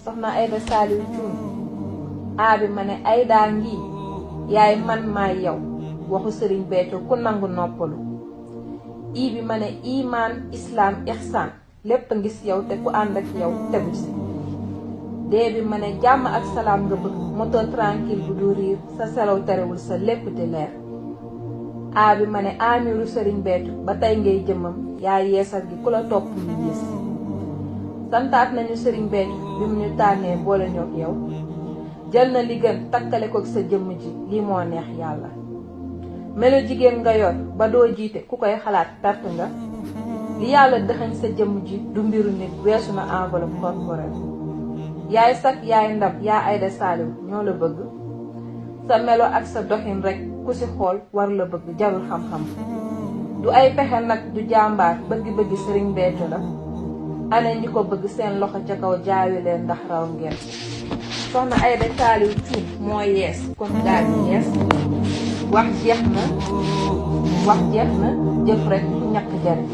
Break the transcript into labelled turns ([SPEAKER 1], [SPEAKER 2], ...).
[SPEAKER 1] soxna Aïda Saliou Thioune a bi ma ne Aïda ngi yaay man maay yow waxu sëriñ Béthio ku nangu noppalu i bi ma ne iman islam ihsan lépp a ngi si yow te ku ànd ak yow tegu si dee bi ma ne jàmm ak salaam nga bëgg moto tranquille bu du riir sa selaw terewul sa lépp di leer a bi ma ne amiru sëriñ Béthio ba tey ngay jëmmam yaa yeesal gi ku la topp mu yées santaat nañu sëriñ Béthio bi mu ñu tànnee boole ñoog yow jël na li gën takkale ko sa jëmm ji lii moo neex yàlla melo jigéen nga yor ba doo jiite ku koy xalaat perte nga li yàlla dëxañ sa jëmm ji du mbiru nit weesu na enveloppe corporelle yaay sak yaay ndam yaa Aïda Saliou ñoo la bëgg sa melo ak sa doxin rekk ku ci xool war la bëgg jarul xam-xam du ay pexe nag du jàmbaar bëgg-bëggi sëriñ Béthio la ana ñi ko bëgg seen loxo ca kaw jaawi leen ndax raw ngeen soxna Aïda Saliou Thioune moo yees kon daal di yees wax jeex na jëf rekk ñàkk jariñ